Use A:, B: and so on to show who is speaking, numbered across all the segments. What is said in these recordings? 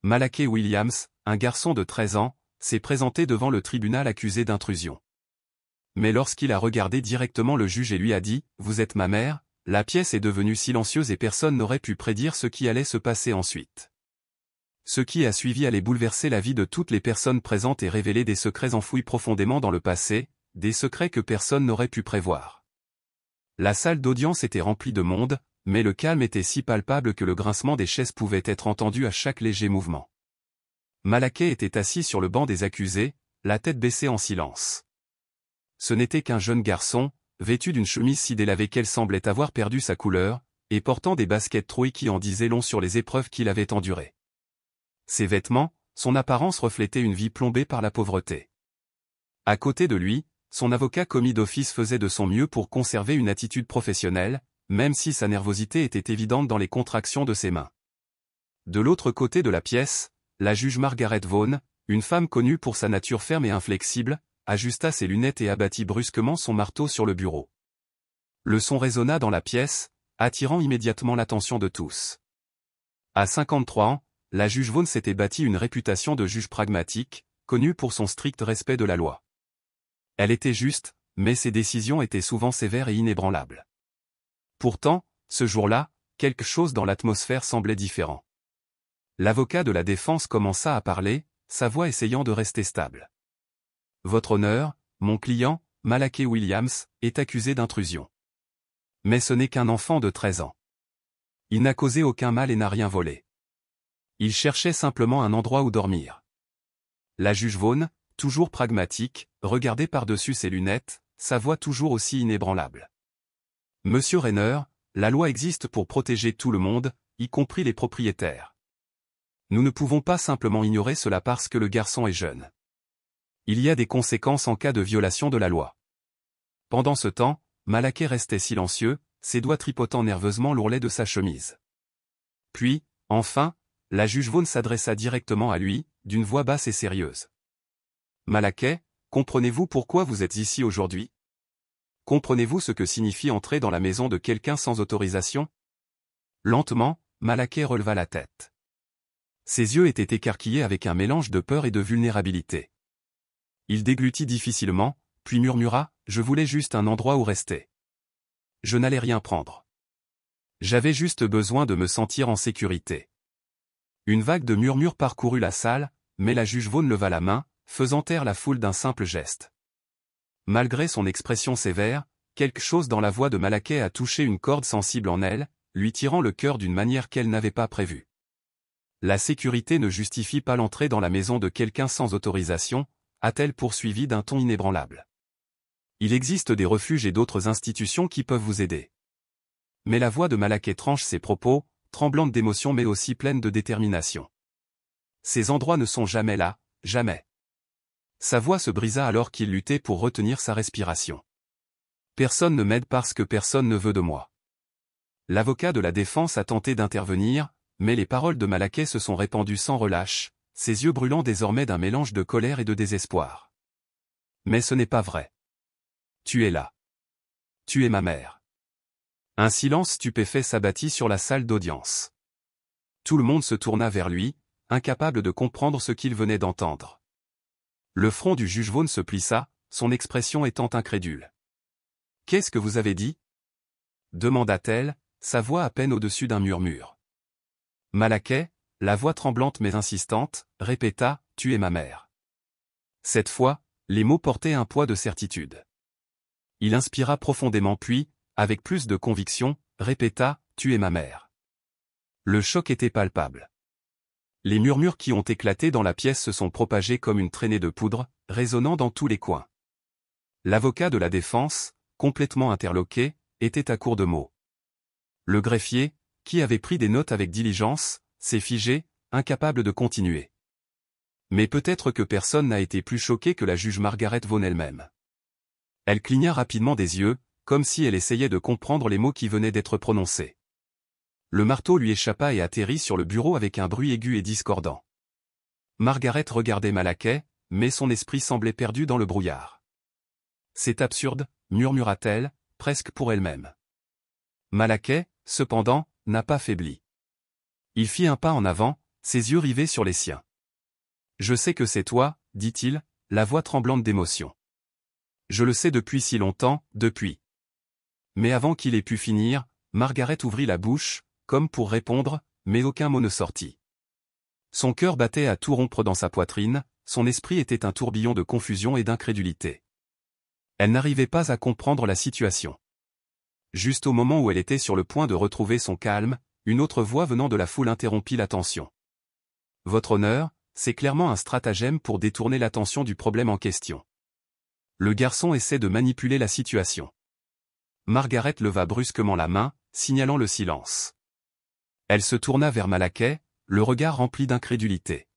A: Malakai Williams, un garçon de 13 ans, s'est présenté devant le tribunal accusé d'intrusion. Mais lorsqu'il a regardé directement le juge et lui a dit « Vous êtes ma mère », la pièce est devenue silencieuse et personne n'aurait pu prédire ce qui allait se passer ensuite. Ce qui a suivi allait bouleverser la vie de toutes les personnes présentes et révéler des secrets enfouis profondément dans le passé, des secrets que personne n'aurait pu prévoir. La salle d'audience était remplie de monde, mais le calme était si palpable que le grincement des chaises pouvait être entendu à chaque léger mouvement. Malakai était assis sur le banc des accusés, la tête baissée en silence. Ce n'était qu'un jeune garçon, vêtu d'une chemise si délavée qu'elle semblait avoir perdu sa couleur, et portant des baskets trouées qui en disaient long sur les épreuves qu'il avait endurées. Ses vêtements, son apparence reflétaient une vie plombée par la pauvreté. À côté de lui, son avocat commis d'office faisait de son mieux pour conserver une attitude professionnelle, même si sa nervosité était évidente dans les contractions de ses mains. De l'autre côté de la pièce, la juge Margaret Vaughn, une femme connue pour sa nature ferme et inflexible, ajusta ses lunettes et abattit brusquement son marteau sur le bureau. Le son résonna dans la pièce, attirant immédiatement l'attention de tous. À 53 ans, la juge Vaughn s'était bâtie une réputation de juge pragmatique, connue pour son strict respect de la loi. Elle était juste, mais ses décisions étaient souvent sévères et inébranlables. Pourtant, ce jour-là, quelque chose dans l'atmosphère semblait différent. L'avocat de la défense commença à parler, sa voix essayant de rester stable. « Votre honneur, mon client, Malakai Williams, est accusé d'intrusion. Mais ce n'est qu'un enfant de 13 ans. Il n'a causé aucun mal et n'a rien volé. Il cherchait simplement un endroit où dormir. » La juge Vaughn, toujours pragmatique, regardait par-dessus ses lunettes, sa voix toujours aussi inébranlable. « Monsieur Rainer, la loi existe pour protéger tout le monde, y compris les propriétaires. Nous ne pouvons pas simplement ignorer cela parce que le garçon est jeune. Il y a des conséquences en cas de violation de la loi. » Pendant ce temps, Malakai restait silencieux, ses doigts tripotant nerveusement l'ourlet de sa chemise. Puis, enfin, la juge Vaughn s'adressa directement à lui, d'une voix basse et sérieuse. « Malakai, comprenez-vous pourquoi vous êtes ici aujourd'hui? Comprenez-vous ce que signifie entrer dans la maison de quelqu'un sans autorisation ?» Lentement, Malakai releva la tête. Ses yeux étaient écarquillés avec un mélange de peur et de vulnérabilité. Il déglutit difficilement, puis murmura « Je voulais juste un endroit où rester. Je n'allais rien prendre. J'avais juste besoin de me sentir en sécurité. » Une vague de murmures parcourut la salle, mais la juge Vaughn leva la main, faisant taire la foule d'un simple geste. Malgré son expression sévère, quelque chose dans la voix de Malakai a touché une corde sensible en elle, lui tirant le cœur d'une manière qu'elle n'avait pas prévue. La sécurité ne justifie pas l'entrée dans la maison de quelqu'un sans autorisation, a-t-elle poursuivi d'un ton inébranlable. Il existe des refuges et d'autres institutions qui peuvent vous aider. Mais la voix de Malakai tranche ses propos, tremblante d'émotion mais aussi pleine de détermination. Ces endroits ne sont jamais là, jamais. Sa voix se brisa alors qu'il luttait pour retenir sa respiration. Personne ne m'aide parce que personne ne veut de moi. L'avocat de la défense a tenté d'intervenir, mais les paroles de Malakai se sont répandues sans relâche, ses yeux brûlant désormais d'un mélange de colère et de désespoir. Mais ce n'est pas vrai. Tu es là. Tu es ma mère. Un silence stupéfait s'abattit sur la salle d'audience. Tout le monde se tourna vers lui, incapable de comprendre ce qu'il venait d'entendre. Le front du juge Vaughn se plissa, son expression étant incrédule. « Qu'est-ce que vous avez dit ?» demanda-t-elle, sa voix à peine au-dessus d'un murmure. Malakai, la voix tremblante mais insistante, répéta « Tu es ma mère ». Cette fois, les mots portaient un poids de certitude. Il inspira profondément puis, avec plus de conviction, répéta « Tu es ma mère ». Le choc était palpable. Les murmures qui ont éclaté dans la pièce se sont propagés comme une traînée de poudre, résonnant dans tous les coins. L'avocat de la défense, complètement interloqué, était à court de mots. Le greffier, qui avait pris des notes avec diligence, s'est figé, incapable de continuer. Mais peut-être que personne n'a été plus choqué que la juge Margaret Vaughn elle-même. Elle cligna rapidement des yeux, comme si elle essayait de comprendre les mots qui venaient d'être prononcés. Le marteau lui échappa et atterrit sur le bureau avec un bruit aigu et discordant. Margaret regardait Malakai, mais son esprit semblait perdu dans le brouillard. « C'est absurde, » murmura-t-elle, presque pour elle-même. Malakai, cependant, n'a pas faibli. Il fit un pas en avant, ses yeux rivés sur les siens. Je sais que c'est toi, dit-il, la voix tremblante d'émotion. Je le sais depuis si longtemps, depuis. Mais avant qu'il ait pu finir, Margaret ouvrit la bouche, comme pour répondre, mais aucun mot ne sortit. Son cœur battait à tout rompre dans sa poitrine, son esprit était un tourbillon de confusion et d'incrédulité. Elle n'arrivait pas à comprendre la situation. Juste au moment où elle était sur le point de retrouver son calme, une autre voix venant de la foule interrompit l'attention. Votre honneur, c'est clairement un stratagème pour détourner l'attention du problème en question. Le garçon essaie de manipuler la situation. Margaret leva brusquement la main, signalant le silence. Elle se tourna vers Malaquais, le regard rempli d'incrédulité.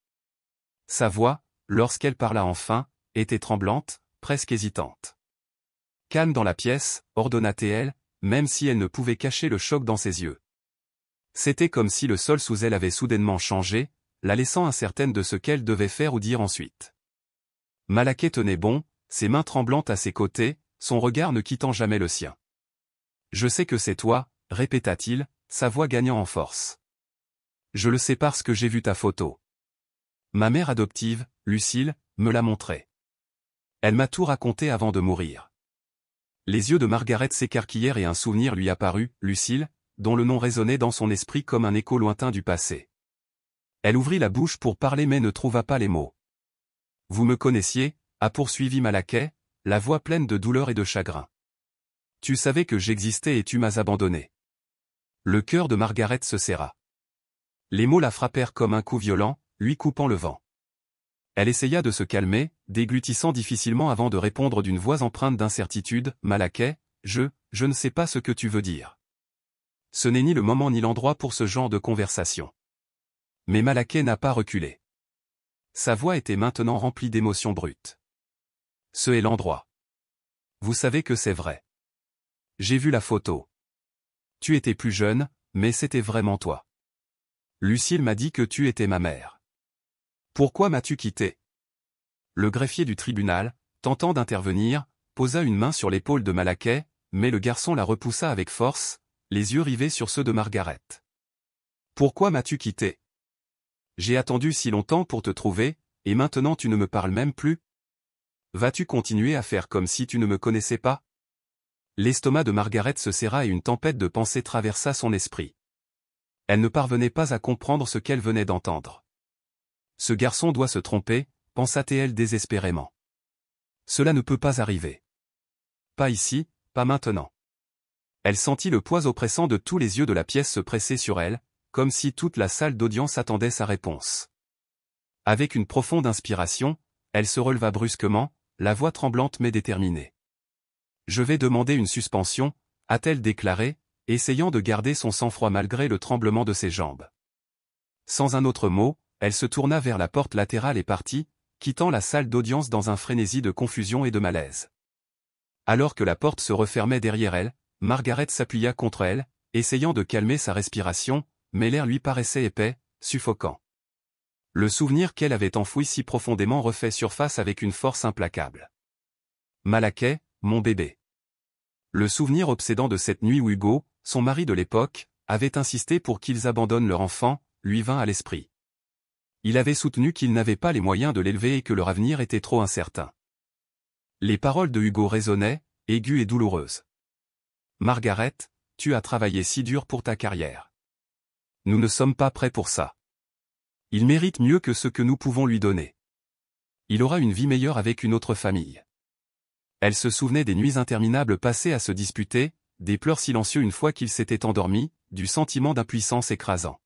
A: Sa voix, lorsqu'elle parla enfin, était tremblante, presque hésitante. Calme dans la pièce, ordonna-t-elle, même si elle ne pouvait cacher le choc dans ses yeux. C'était comme si le sol sous elle avait soudainement changé, la laissant incertaine de ce qu'elle devait faire ou dire ensuite. Malaquais tenait bon, ses mains tremblantes à ses côtés, son regard ne quittant jamais le sien. « Je sais que c'est toi, répéta-t-il, sa voix gagnant en force. Je le sais parce que j'ai vu ta photo. Ma mère adoptive, Lucille, me l'a montrée. Elle m'a tout raconté avant de mourir. » Les yeux de Margaret s'écarquillèrent et un souvenir lui apparut, Lucille, dont le nom résonnait dans son esprit comme un écho lointain du passé. Elle ouvrit la bouche pour parler mais ne trouva pas les mots. « Vous me connaissiez » a poursuivi Malaquais, la voix pleine de douleur et de chagrin. « Tu savais que j'existais et tu m'as abandonné. » Le cœur de Margaret se serra. Les mots la frappèrent comme un coup violent, lui coupant le vent. Elle essaya de se calmer, déglutissant difficilement avant de répondre d'une voix empreinte d'incertitude, « Malaquais, je ne sais pas ce que tu veux dire. » Ce n'est ni le moment ni l'endroit pour ce genre de conversation. Mais Malaquais n'a pas reculé. Sa voix était maintenant remplie d'émotions brutes. Ce est l'endroit. Vous savez que c'est vrai. J'ai vu la photo. Tu étais plus jeune, mais c'était vraiment toi. Lucille m'a dit que tu étais ma mère. Pourquoi m'as-tu quitté? Le greffier du tribunal, tentant d'intervenir, posa une main sur l'épaule de Malaquais, mais le garçon la repoussa avec force, les yeux rivés sur ceux de Margaret. Pourquoi m'as-tu quitté? J'ai attendu si longtemps pour te trouver, et maintenant tu ne me parles même plus? Vas-tu continuer à faire comme si tu ne me connaissais pas? L'estomac de Margaret se serra et une tempête de pensées traversa son esprit. Elle ne parvenait pas à comprendre ce qu'elle venait d'entendre. Ce garçon doit se tromper, pensa-t-elle désespérément. Cela ne peut pas arriver. Pas ici, pas maintenant. Elle sentit le poids oppressant de tous les yeux de la pièce se presser sur elle, comme si toute la salle d'audience attendait sa réponse. Avec une profonde inspiration, elle se releva brusquement, la voix tremblante mais déterminée. « Je vais demander une suspension », a-t-elle déclaré, essayant de garder son sang-froid malgré le tremblement de ses jambes. Sans un autre mot, elle se tourna vers la porte latérale et partit, quittant la salle d'audience dans un frénésie de confusion et de malaise. Alors que la porte se refermait derrière elle, Margaret s'appuya contre elle, essayant de calmer sa respiration, mais l'air lui paraissait épais, suffocant. Le souvenir qu'elle avait enfoui si profondément refait surface avec une force implacable. Malaquais, mon bébé. Le souvenir obsédant de cette nuit où Hugo, son mari de l'époque, avait insisté pour qu'ils abandonnent leur enfant, lui vint à l'esprit. Il avait soutenu qu'ils n'avaient pas les moyens de l'élever et que leur avenir était trop incertain. Les paroles de Hugo résonnaient, aiguës et douloureuses. Margaret, tu as travaillé si dur pour ta carrière. Nous ne sommes pas prêts pour ça. Il mérite mieux que ce que nous pouvons lui donner. Il aura une vie meilleure avec une autre famille. Elle se souvenait des nuits interminables passées à se disputer, des pleurs silencieux une fois qu'il s'était endormi, du sentiment d'impuissance écrasant.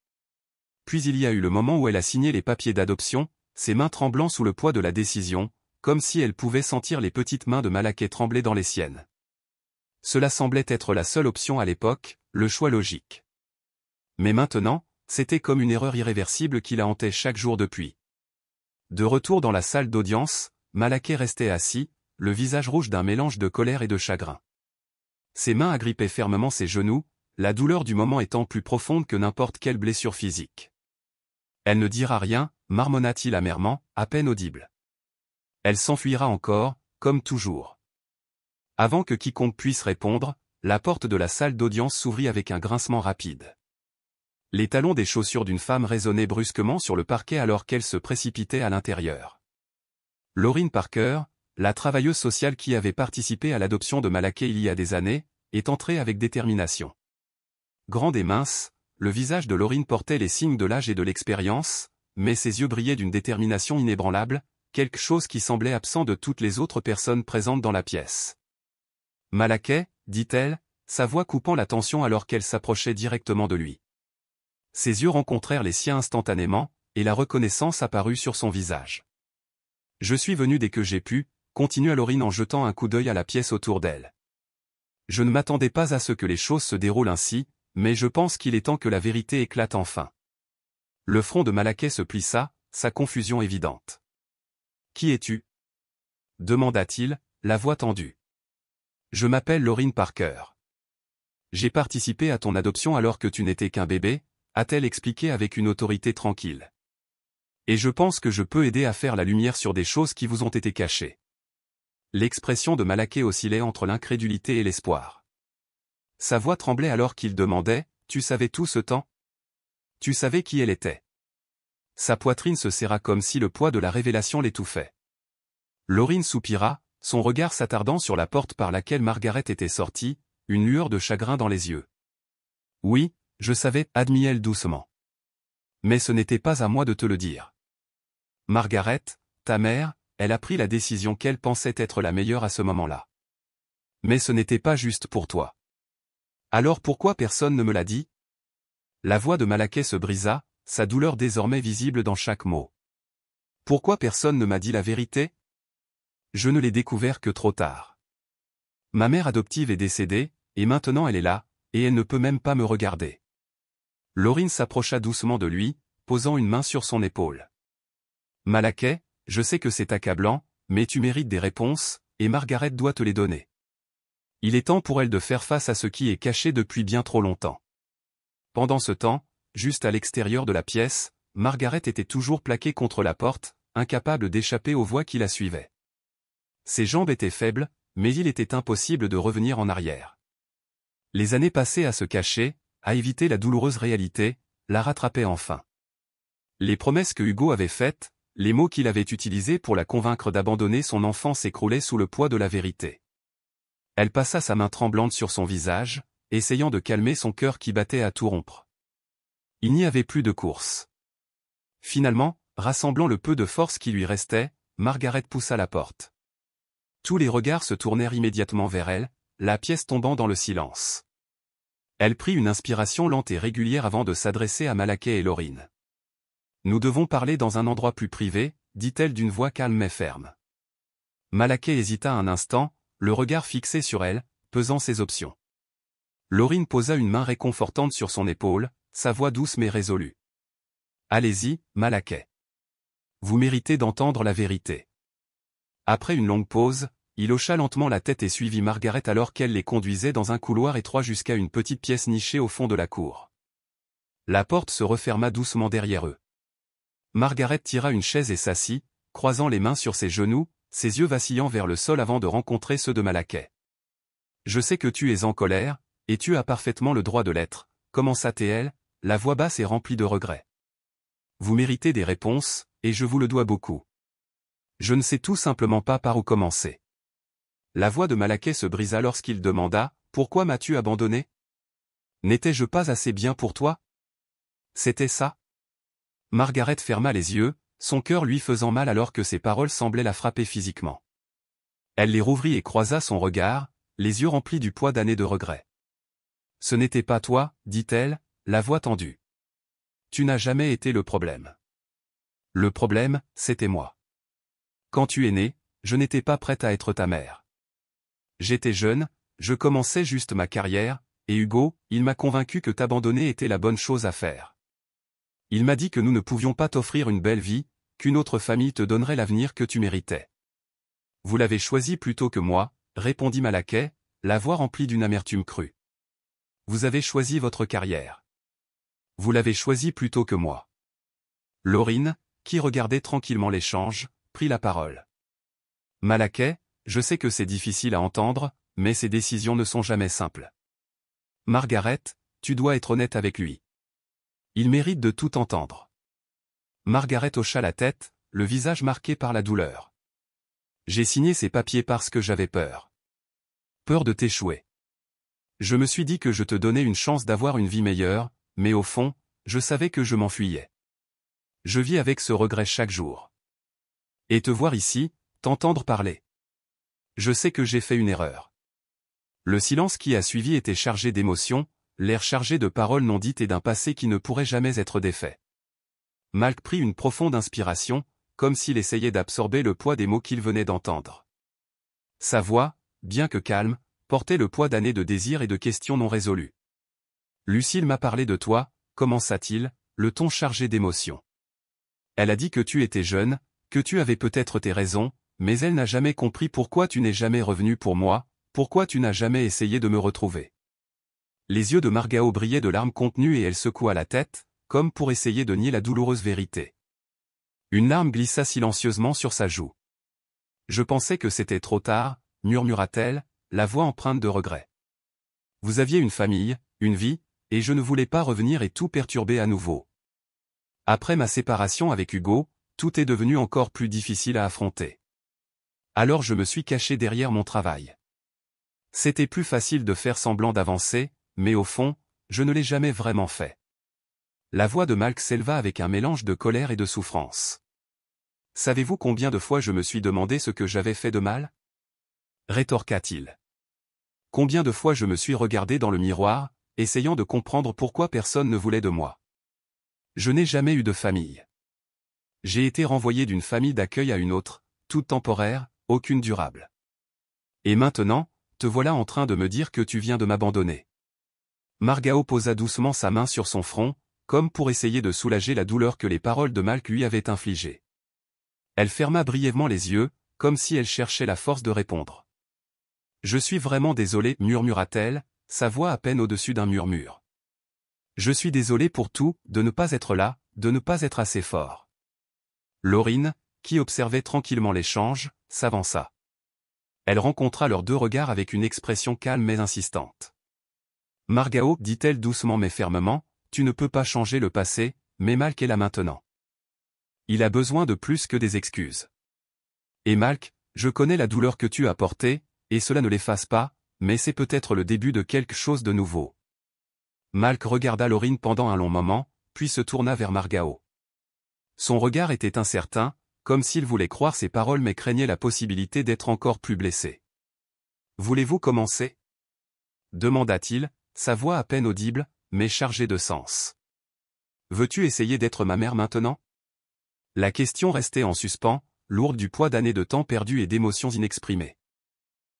A: Puis il y a eu le moment où elle a signé les papiers d'adoption, ses mains tremblant sous le poids de la décision, comme si elle pouvait sentir les petites mains de Malaquais trembler dans les siennes. Cela semblait être la seule option à l'époque, le choix logique. Mais maintenant, c'était comme une erreur irréversible qui la hantait chaque jour depuis. De retour dans la salle d'audience, Malaquais restait assis, le visage rouge d'un mélange de colère et de chagrin. Ses mains agrippaient fermement ses genoux, la douleur du moment étant plus profonde que n'importe quelle blessure physique. Elle ne dira rien, marmonna-t-il amèrement, à peine audible. Elle s'enfuira encore, comme toujours. Avant que quiconque puisse répondre, la porte de la salle d'audience s'ouvrit avec un grincement rapide. Les talons des chaussures d'une femme résonnaient brusquement sur le parquet alors qu'elle se précipitait à l'intérieur. Laureen Parker, la travailleuse sociale qui avait participé à l'adoption de Malakai il y a des années, est entrée avec détermination. Grande et mince, le visage de Laureen portait les signes de l'âge et de l'expérience, mais ses yeux brillaient d'une détermination inébranlable, quelque chose qui semblait absent de toutes les autres personnes présentes dans la pièce. « Malakai » dit-elle, sa voix coupant la tension alors qu'elle s'approchait directement de lui. Ses yeux rencontrèrent les siens instantanément, et la reconnaissance apparut sur son visage. « Je suis venu dès que j'ai pu », continua Laureen en jetant un coup d'œil à la pièce autour d'elle. « Je ne m'attendais pas à ce que les choses se déroulent ainsi, mais je pense qu'il est temps que la vérité éclate enfin. » Le front de Malakai se plissa, sa confusion évidente. « Qui es-tu » demanda-t-il, la voix tendue. « Je m'appelle Laureen Parker. J'ai participé à ton adoption alors que tu n'étais qu'un bébé, a-t-elle expliqué avec une autorité tranquille. Et je pense que je peux aider à faire la lumière sur des choses qui vous ont été cachées. » L'expression de Malakai oscillait entre l'incrédulité et l'espoir. Sa voix tremblait alors qu'il demandait « Tu savais tout ce temps ? Tu savais qui elle était ?» Sa poitrine se serra comme si le poids de la révélation l'étouffait. Laureen soupira, son regard s'attardant sur la porte par laquelle Margaret était sortie, une lueur de chagrin dans les yeux. « Oui, je savais, admit-elle doucement. Mais ce n'était pas à moi de te le dire. Margaret, ta mère, elle a pris la décision qu'elle pensait être la meilleure à ce moment-là. Mais ce n'était pas juste pour toi. Alors pourquoi personne ne me l'a dit ?» La voix de Malakai se brisa, sa douleur désormais visible dans chaque mot. « Pourquoi personne ne m'a dit la vérité ? Je ne l'ai découvert que trop tard. Ma mère adoptive est décédée, et maintenant elle est là, et elle ne peut même pas me regarder. » Laureen s'approcha doucement de lui, posant une main sur son épaule. « Malakai, je sais que c'est accablant, mais tu mérites des réponses, et Margaret doit te les donner. Il est temps pour elle de faire face à ce qui est caché depuis bien trop longtemps. » Pendant ce temps, juste à l'extérieur de la pièce, Margaret était toujours plaquée contre la porte, incapable d'échapper aux voix qui la suivaient. Ses jambes étaient faibles, mais il était impossible de revenir en arrière. Les années passées à se cacher, à éviter la douloureuse réalité, la rattrapaient enfin. Les promesses que Hugo avait faites, les mots qu'il avait utilisés pour la convaincre d'abandonner son enfant s'écroulaient sous le poids de la vérité. Elle passa sa main tremblante sur son visage, essayant de calmer son cœur qui battait à tout rompre. Il n'y avait plus de course. Finalement, rassemblant le peu de force qui lui restait, Margaret poussa la porte. Tous les regards se tournèrent immédiatement vers elle, la pièce tombant dans le silence. Elle prit une inspiration lente et régulière avant de s'adresser à Malakai et Laureen. « Nous devons parler dans un endroit plus privé, » dit-elle d'une voix calme mais ferme. Malakai hésita un instant, le regard fixé sur elle, pesant ses options. Laureen posa une main réconfortante sur son épaule, sa voix douce mais résolue. « Allez-y, Malakai. Vous méritez d'entendre la vérité. » Après une longue pause, il hocha lentement la tête et suivit Margaret alors qu'elle les conduisait dans un couloir étroit jusqu'à une petite pièce nichée au fond de la cour. La porte se referma doucement derrière eux. Margaret tira une chaise et s'assit, croisant les mains sur ses genoux, ses yeux vacillant vers le sol avant de rencontrer ceux de Malakai. « Je sais que tu es en colère, et tu as parfaitement le droit de l'être, » commença-t-elle, la voix basse et remplie de regrets. « Vous méritez des réponses, et je vous le dois beaucoup. Je ne sais tout simplement pas par où commencer. » La voix de Malakai se brisa lorsqu'il demanda « Pourquoi m'as-tu abandonné ? N'étais-je pas assez bien pour toi ? C'était ça ?» Margaret ferma les yeux, son cœur lui faisant mal alors que ses paroles semblaient la frapper physiquement. Elle les rouvrit et croisa son regard, les yeux remplis du poids d'années de regrets. « Ce n'était pas toi, dit-elle, la voix tendue. Tu n'as jamais été le problème. Le problème, c'était moi. Quand tu es né, je n'étais pas prête à être ta mère. J'étais jeune, je commençais juste ma carrière, et Hugo, il m'a convaincu que t'abandonner était la bonne chose à faire. Il m'a dit que nous ne pouvions pas t'offrir une belle vie, qu'une autre famille te donnerait l'avenir que tu méritais. Vous l'avez choisi plutôt que moi, répondit Malakai, la voix remplie d'une amertume crue. Vous avez choisi votre carrière. Vous l'avez choisi plutôt que moi. Laureen, qui regardait tranquillement l'échange, prit la parole. Malakai, je sais que c'est difficile à entendre, mais ces décisions ne sont jamais simples. Margaret, tu dois être honnête avec lui. Il mérite de tout entendre. Margaret hocha la tête, le visage marqué par la douleur. J'ai signé ces papiers parce que j'avais peur. Peur de t'échouer. Je me suis dit que je te donnais une chance d'avoir une vie meilleure, mais au fond, je savais que je m'enfuyais. Je vis avec ce regret chaque jour. Et te voir ici, t'entendre parler. Je sais que j'ai fait une erreur. Le silence qui a suivi était chargé d'émotions, l'air chargé de paroles non dites et d'un passé qui ne pourrait jamais être défait. Malk prit une profonde inspiration, comme s'il essayait d'absorber le poids des mots qu'il venait d'entendre. Sa voix, bien que calme, portait le poids d'années de désirs et de questions non résolues. Lucille m'a parlé de toi, commença-t-il, le ton chargé d'émotion. Elle a dit que tu étais jeune, que tu avais peut-être tes raisons, mais elle n'a jamais compris pourquoi tu n'es jamais revenu pour moi, pourquoi tu n'as jamais essayé de me retrouver. Les yeux de Margao brillaient de larmes contenues et elle secoua la tête, comme pour essayer de nier la douloureuse vérité. Une larme glissa silencieusement sur sa joue. Je pensais que c'était trop tard, murmura-t-elle, la voix empreinte de regret. Vous aviez une famille, une vie, et je ne voulais pas revenir et tout perturber à nouveau. Après ma séparation avec Hugo, tout est devenu encore plus difficile à affronter. Alors je me suis caché derrière mon travail. C'était plus facile de faire semblant d'avancer, mais au fond, je ne l'ai jamais vraiment fait. La voix de Malk s'éleva avec un mélange de colère et de souffrance. Savez-vous combien de fois je me suis demandé ce que j'avais fait de mal? Rétorqua-t-il. Combien de fois je me suis regardé dans le miroir, essayant de comprendre pourquoi personne ne voulait de moi. Je n'ai jamais eu de famille. J'ai été renvoyé d'une famille d'accueil à une autre, toute temporaire, aucune durable. Et maintenant, te voilà en train de me dire que tu viens de m'abandonner. Margao posa doucement sa main sur son front, comme pour essayer de soulager la douleur que les paroles de Malk lui avaient infligée. Elle ferma brièvement les yeux, comme si elle cherchait la force de répondre. Je suis vraiment désolée, murmura-t-elle, sa voix à peine au-dessus d'un murmure. Je suis désolée pour tout, de ne pas être là, de ne pas être assez fort. Laurine, qui observait tranquillement l'échange, s'avança. Elle rencontra leurs deux regards avec une expression calme mais insistante. Margao, dit-elle doucement mais fermement, tu ne peux pas changer le passé, mais Malk est là maintenant. Il a besoin de plus que des excuses. Et Malk, je connais la douleur que tu as portée, et cela ne l'efface pas, mais c'est peut-être le début de quelque chose de nouveau. Malk regarda Laurine pendant un long moment, puis se tourna vers Margao. Son regard était incertain, comme s'il voulait croire ses paroles mais craignait la possibilité d'être encore plus blessé. Voulez-vous commencer? Demanda-t-il, sa voix à peine audible, mais chargée de sens. Veux-tu essayer d'être ma mère maintenant? La question restait en suspens, lourde du poids d'années de temps perdu et d'émotions inexprimées.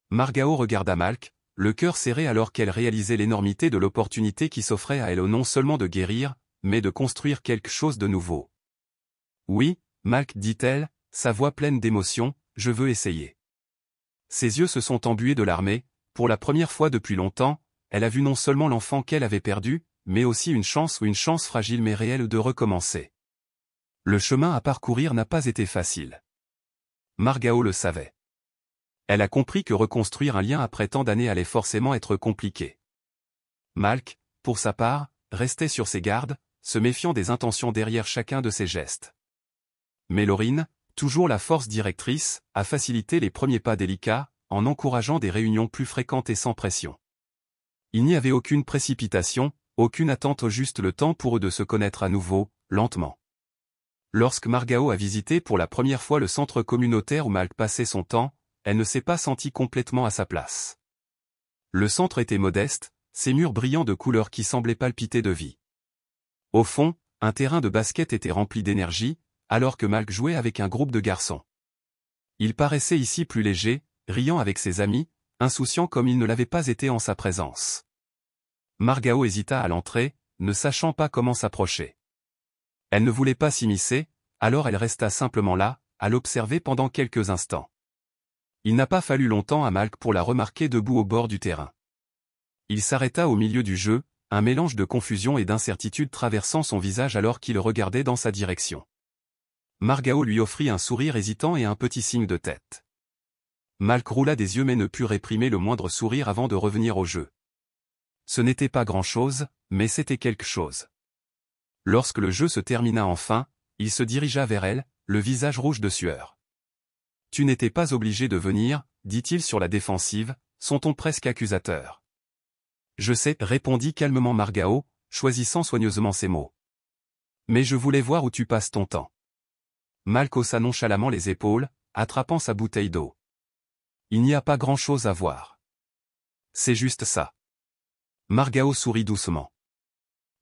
A: Margao regarda Malk, le cœur serré alors qu'elle réalisait l'énormité de l'opportunité qui s'offrait à elle non seulement de guérir, mais de construire quelque chose de nouveau. Oui, Malk, dit-elle, sa voix pleine d'émotion, je veux essayer. Ses yeux se sont embués de larmes, pour la première fois depuis longtemps, elle a vu non seulement l'enfant qu'elle avait perdu, mais aussi une chance fragile mais réelle de recommencer. Le chemin à parcourir n'a pas été facile. Margao le savait. Elle a compris que reconstruire un lien après tant d'années allait forcément être compliqué. Malk, pour sa part, restait sur ses gardes, se méfiant des intentions derrière chacun de ses gestes. Mais Laurine, toujours la force directrice, a facilité les premiers pas délicats, en encourageant des réunions plus fréquentes et sans pression. Il n'y avait aucune précipitation, aucune attente, au juste le temps pour eux de se connaître à nouveau, lentement. Lorsque Margao a visité pour la première fois le centre communautaire où Malk passait son temps, elle ne s'est pas sentie complètement à sa place. Le centre était modeste, ses murs brillants de couleurs qui semblaient palpiter de vie. Au fond, un terrain de basket était rempli d'énergie, alors que Malk jouait avec un groupe de garçons. Il paraissait ici plus léger, riant avec ses amis, insouciant comme il ne l'avait pas été en sa présence. Margao hésita à l'entrée, ne sachant pas comment s'approcher. Elle ne voulait pas s'immiscer, alors elle resta simplement là, à l'observer pendant quelques instants. Il n'a pas fallu longtemps à Malk pour la remarquer debout au bord du terrain. Il s'arrêta au milieu du jeu, un mélange de confusion et d'incertitude traversant son visage alors qu'il regardait dans sa direction. Margao lui offrit un sourire hésitant et un petit signe de tête. Malk roula des yeux mais ne put réprimer le moindre sourire avant de revenir au jeu. Ce n'était pas grand-chose, mais c'était quelque chose. Lorsque le jeu se termina enfin, il se dirigea vers elle, le visage rouge de sueur. « Tu n'étais pas obligé de venir, dit-il sur la défensive, son ton presque accusateur. « Je sais, répondit calmement Margao, choisissant soigneusement ses mots. Mais je voulais voir où tu passes ton temps. Malk haussa nonchalamment les épaules, attrapant sa bouteille d'eau. Il n'y a pas grand-chose à voir. C'est juste ça. Margao sourit doucement.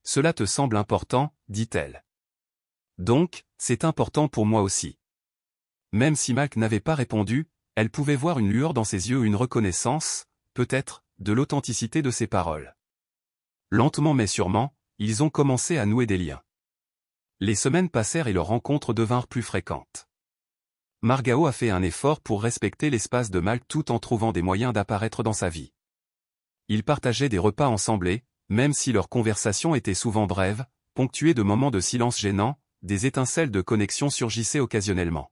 A: Cela te semble important, dit-elle. Donc, c'est important pour moi aussi. Même si Malk n'avait pas répondu, elle pouvait voir une lueur dans ses yeux, une reconnaissance, peut-être, de l'authenticité de ses paroles. Lentement mais sûrement, ils ont commencé à nouer des liens. Les semaines passèrent et leurs rencontres devinrent plus fréquentes. Margao a fait un effort pour respecter l'espace de Malk tout en trouvant des moyens d'apparaître dans sa vie. Ils partageaient des repas ensemble et, même si leurs conversations étaient souvent brèves, ponctuées de moments de silence gênants, des étincelles de connexion surgissaient occasionnellement.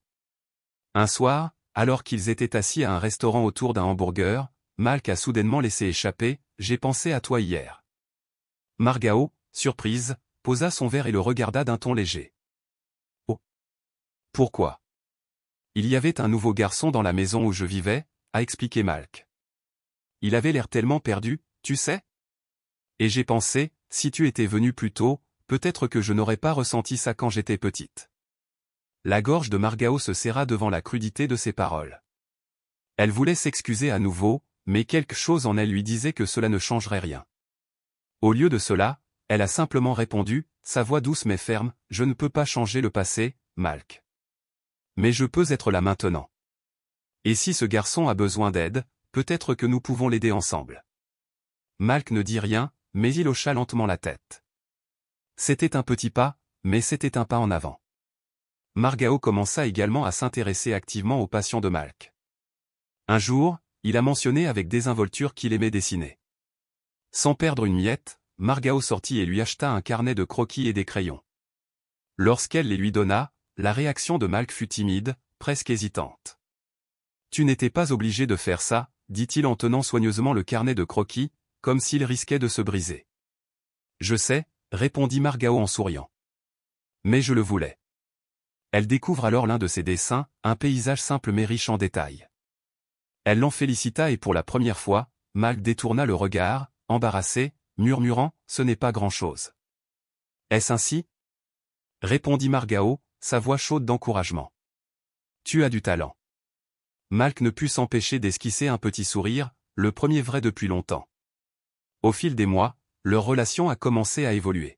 A: Un soir, alors qu'ils étaient assis à un restaurant autour d'un hamburger, Malk a soudainement laissé échapper « J'ai pensé à toi hier ». Margao, surprise, posa son verre et le regarda d'un ton léger. « Oh. Pourquoi ? Il y avait un nouveau garçon dans la maison où je vivais, a expliqué Malk. Il avait l'air tellement perdu, tu sais ? Et j'ai pensé, si tu étais venu plus tôt, peut-être que je n'aurais pas ressenti ça quand j'étais petite. » La gorge de Margao se serra devant la crudité de ses paroles. Elle voulait s'excuser à nouveau, mais quelque chose en elle lui disait que cela ne changerait rien. Au lieu de cela, elle a simplement répondu, sa voix douce mais ferme, « Je ne peux pas changer le passé, Malk. Mais je peux être là maintenant. Et si ce garçon a besoin d'aide, peut-être que nous pouvons l'aider ensemble. » Malk ne dit rien, mais il hocha lentement la tête. C'était un petit pas, mais c'était un pas en avant. Margao commença également à s'intéresser activement aux passions de Malk. Un jour, il a mentionné avec désinvolture qu'il aimait dessiner. Sans perdre une miette, Margao sortit et lui acheta un carnet de croquis et des crayons. Lorsqu'elle les lui donna, la réaction de Malk fut timide, presque hésitante. « Tu n'étais pas obligé de faire ça, » dit-il en tenant soigneusement le carnet de croquis, comme s'il risquait de se briser. « Je sais, » répondit Margao en souriant. « Mais je le voulais. » Elle découvre alors l'un de ses dessins, un paysage simple mais riche en détails. Elle l'en félicita et pour la première fois, Malk détourna le regard, embarrassé, murmurant « Ce n'est pas grand-chose. » « Est-ce ainsi ?» répondit Margao, sa voix chaude d'encouragement. « Tu as du talent. » Malk ne put s'empêcher d'esquisser un petit sourire, le premier vrai depuis longtemps. Au fil des mois, leur relation a commencé à évoluer.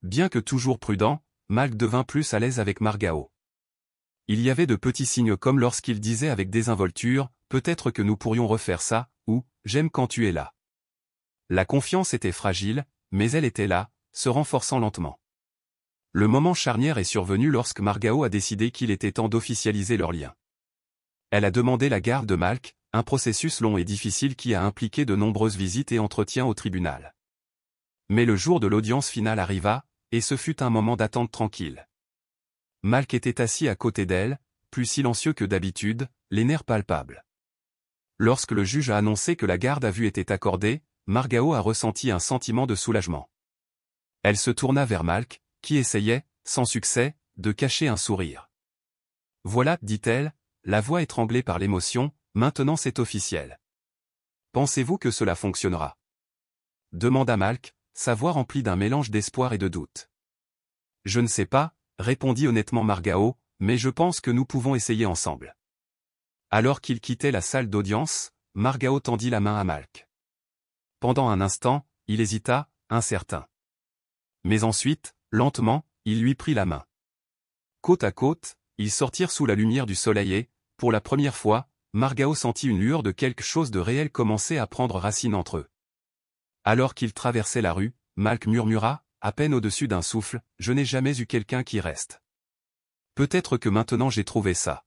A: Bien que toujours prudent, Malk devint plus à l'aise avec Margao. Il y avait de petits signes comme lorsqu'il disait avec désinvolture « Peut-être que nous pourrions refaire ça » ou « J'aime quand tu es là ». La confiance était fragile, mais elle était là, se renforçant lentement. Le moment charnière est survenu lorsque Margao a décidé qu'il était temps d'officialiser leur lien. Elle a demandé la garde de Malk, un processus long et difficile qui a impliqué de nombreuses visites et entretiens au tribunal. Mais le jour de l'audience finale arriva, et ce fut un moment d'attente tranquille. Malk était assis à côté d'elle, plus silencieux que d'habitude, les nerfs palpables. Lorsque le juge a annoncé que la garde à vue était accordée, Margao a ressenti un sentiment de soulagement. Elle se tourna vers Malk, qui essayait, sans succès, de cacher un sourire. « Voilà, dit-elle, la voix étranglée par l'émotion, maintenant c'est officiel. Pensez-vous que cela fonctionnera ?» demanda Malk, sa voix remplie d'un mélange d'espoir et de doute. « Je ne sais pas, » répondit honnêtement Margao, « mais je pense que nous pouvons essayer ensemble. » Alors qu'il quittait la salle d'audience, Margao tendit la main à Malk. Pendant un instant, il hésita, incertain. Mais ensuite, lentement, il lui prit la main. Côte à côte, ils sortirent sous la lumière du soleil et, pour la première fois, Margao sentit une lueur de quelque chose de réel commencer à prendre racine entre eux. Alors qu'ils traversaient la rue, Malk murmura, à peine au-dessus d'un souffle, « Je n'ai jamais eu quelqu'un qui reste. Peut-être que maintenant j'ai trouvé ça. »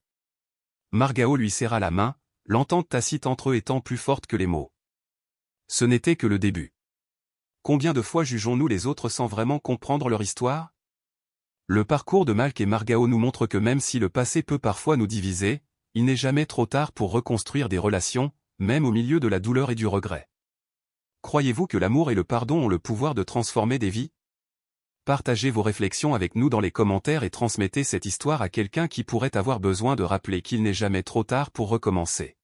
A: Margao lui serra la main, l'entente tacite entre eux étant plus forte que les mots. Ce n'était que le début. Combien de fois jugeons-nous les autres sans vraiment comprendre leur histoire ? Le parcours de Malk et Margao nous montre que même si le passé peut parfois nous diviser, il n'est jamais trop tard pour reconstruire des relations, même au milieu de la douleur et du regret. Croyez-vous que l'amour et le pardon ont le pouvoir de transformer des vies ? Partagez vos réflexions avec nous dans les commentaires et transmettez cette histoire à quelqu'un qui pourrait avoir besoin de rappeler qu'il n'est jamais trop tard pour recommencer.